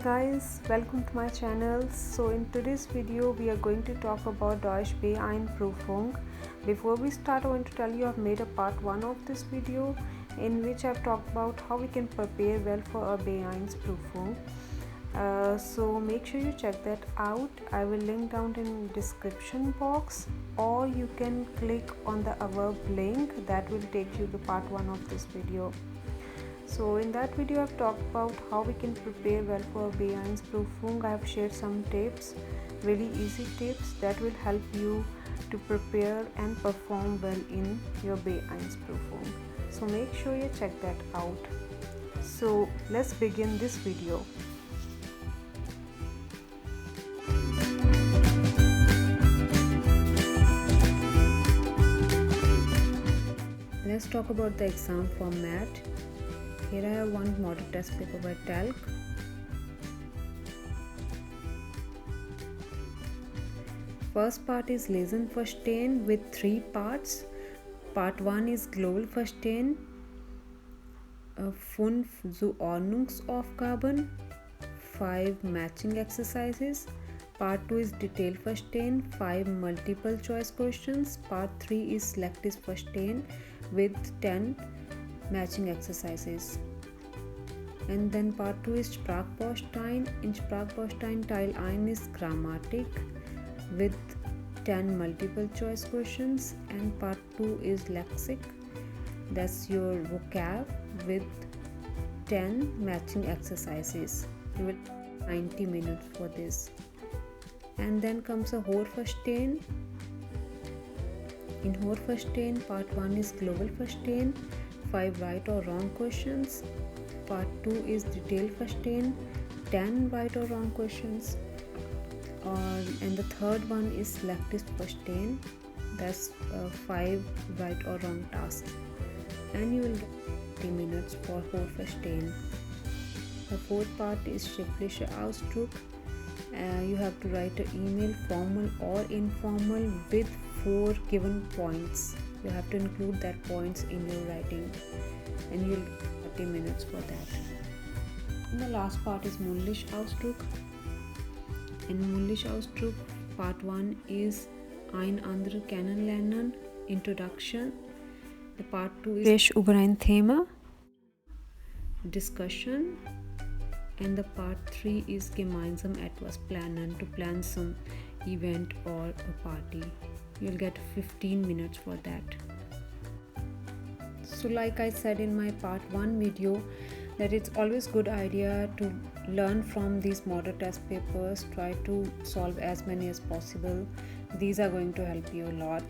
guys, welcome to my channel. So in today's video we are going to talk about Deutsch B1 Prüfung. Before we start, I want to tell you I've made a part 1 of this video in which I've talked about how we can prepare well for a B1 Prüfung. So make sure you check that out. I will link down in the description box, or you can click on the above link that will take you to part 1 of this video. So in that video I've talked about how we can prepare well for B1 Prüfung. I have shared some tips, really easy tips that will help you to prepare and perform well in your B1 Prüfung. So make sure you check that out. So let's begin this video. Let's talk about the exam format. Here I have one model test paper by Talc. First part is Lesenverstehen with 3 parts. Part 1 is Global Verstehen, 5 Zuordnungsaufgaben, 5 matching exercises. Part 2 is Detail Verstehen, 5 multiple choice questions. Part 3 is Selective Verstehen with 10 matching exercises. And then part 2 is Sprachbaustein. In Sprachbaustein Teil 1 is Grammatik with 10 multiple choice questions, and part 2 is Lexic, that's your vocab with 10 matching exercises. You will 90 minutes for this. And then comes a Hörverstehen. In Hörverstehen part 1 is Global Verstehen, 5 right or wrong questions. Part 2 is Detail Verstehen, 10 right or wrong questions. And the third one is Selective Verstehen, that's 5 right or wrong tasks. And you will get 30 minutes for Hörverstehen. The fourth part is Schriftliche Ausdruck. You have to write an email, formal or informal, with 4 given points. You have to include that points in your writing, and you'll get 30 minutes for that. And the last part is Mündliche Ausdruck. In Mündliche Ausdruck part 1 is Ein andere kennenlernen, Introduction. The part 2 is Sprech über ein Thema, Discussion. And the part 3 is Gemeinsam etwas planen, to plan some event or a party. You'll get 15 minutes for that. So like I said in my part 1 video, that it's always good idea to learn from these model test papers. Try to solve as many as possible. These are going to help you a lot.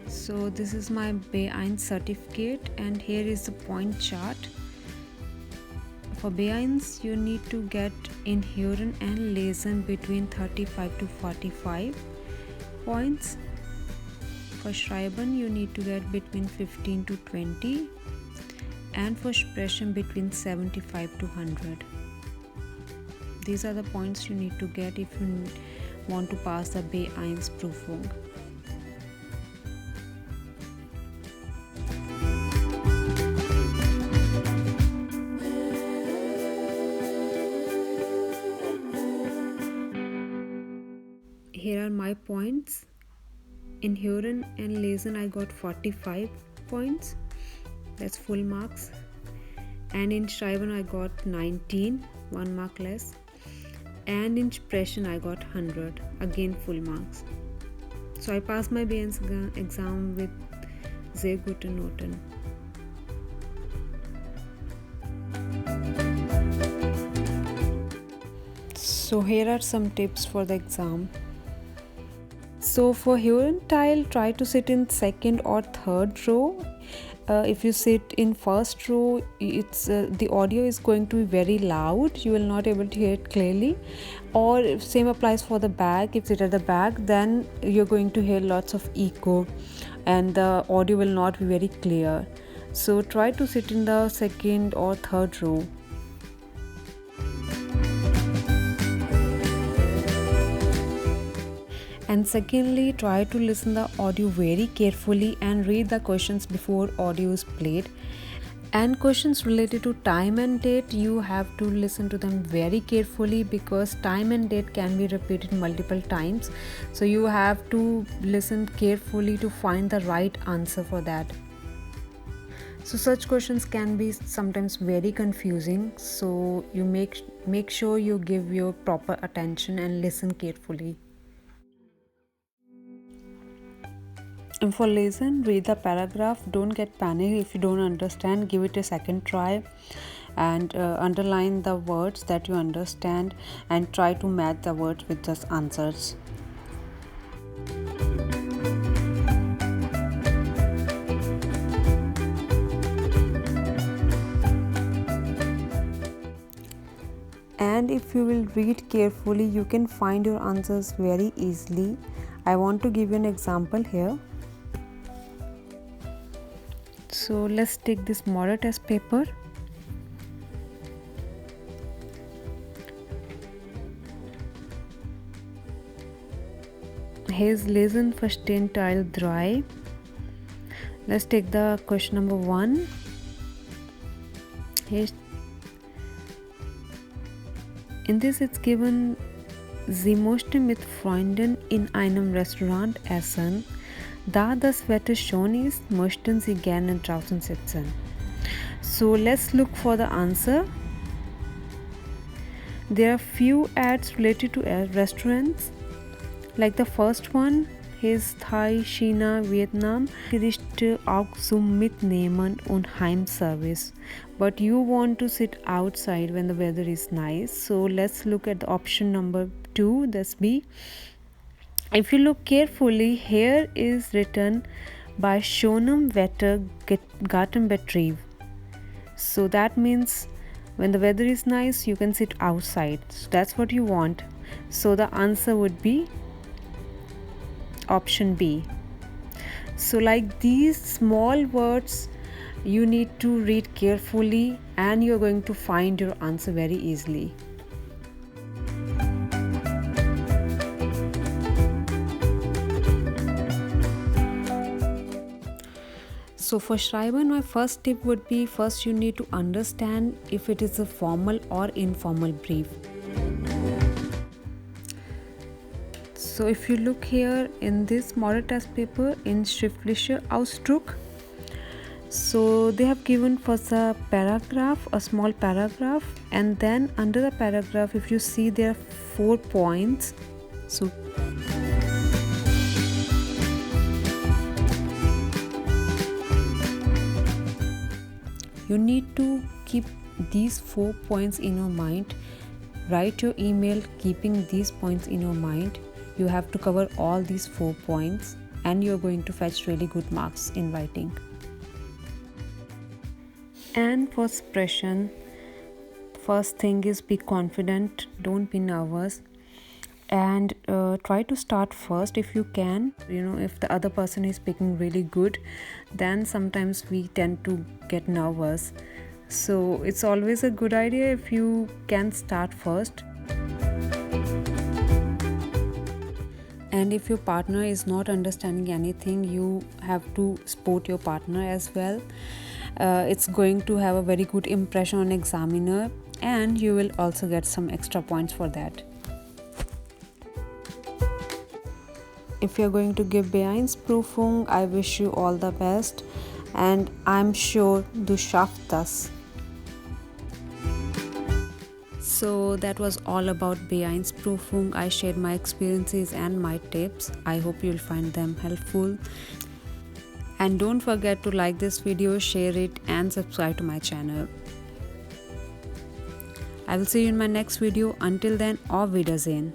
So this is my B1 certificate, and here is the point chart. For B1 you need to get in Hören and Lesen between 35 to 45 points. For Schreiben you need to get between 15 to 20, and for Sprechen between 75 to 100. These are the points you need to get if you want to pass the B1 Prüfung. Here are my points. In Hören and Lesen I got 45 points, that's full marks. And in Schreiben I got 19, 1 mark less. And in Sprechen I got 100, again full marks. So I passed my B1 exam with sehr gute Noten. So here are some tips for the exam. So for Hören Teil, try to sit in second or third row, if you sit in first row, it's the audio is going to be very loud, you will not able to hear it clearly. Or same applies for the back. If you sit at the back, then you're going to hear lots of echo and the audio will not be very clear. So try to sit in the second or third row. And secondly, try to listen the audio very carefully and read the questions before audio is played. And questions related to time and date, you have to listen to them very carefully, because time and date can be repeated multiple times. So you have to listen carefully to find the right answer for that. So such questions can be sometimes very confusing. So you make sure you give your proper attention and listen carefully. And for lesson, read the paragraph. Don't get panicked if you don't understand. Give it a second try and underline the words that you understand and try to match the words with the answers. And if you will read carefully, you can find your answers very easily. I want to give you an example here. So let's take this model test paper. Here's Lesen verstehen Teil 3. Let's take the question number 1. In this it's given, Sie möchte mit Freunden in einem Restaurant essen. Da das Wetter schön ist, möchten Sie gerne draußen sitzen. So let's look for the answer. There are few ads related to restaurants. Like the first one, his Thai, China, Vietnam, Gerichte auch zum Mitnehmen und Heimservice. But you want to sit outside when the weather is nice. So let's look at the option number 2, that's B. If you look carefully, here is written bei schönem Wetter Gartenbetrieb. So that means when the weather is nice, you can sit outside. So that's what you want. So the answer would be option B. So like these small words, you need to read carefully and you're going to find your answer very easily. So for Schreiben, my first tip would be, first you need to understand if it is a formal or informal brief. So if you look here in this model test paper in Schriftliche Ausdruck, so they have given first a paragraph, a small paragraph, and then under the paragraph, if you see there are 4 points. So you need to keep these 4 points in your mind. Write your email keeping these points in your mind. You have to cover all these 4 points and you're going to fetch really good marks in writing. And for expression, first thing is be confident, don't be nervous, and try to start first if you can. If the other person is speaking really good, then sometimes we tend to get nervous. So it's always a good idea if you can start first. And if your partner is not understanding anything, you have to support your partner as well. It's going to have a very good impression on examiner, and you will also get some extra points for that. If you're going to give B1 Prüfung, I wish you all the best, and I'm sure du schaffst das. So that was all about B1 Prüfung. I shared my experiences and my tips. I hope you'll find them helpful. And don't forget to like this video, share it, and subscribe to my channel. I will see you in my next video. Until then, auf Wiedersehen.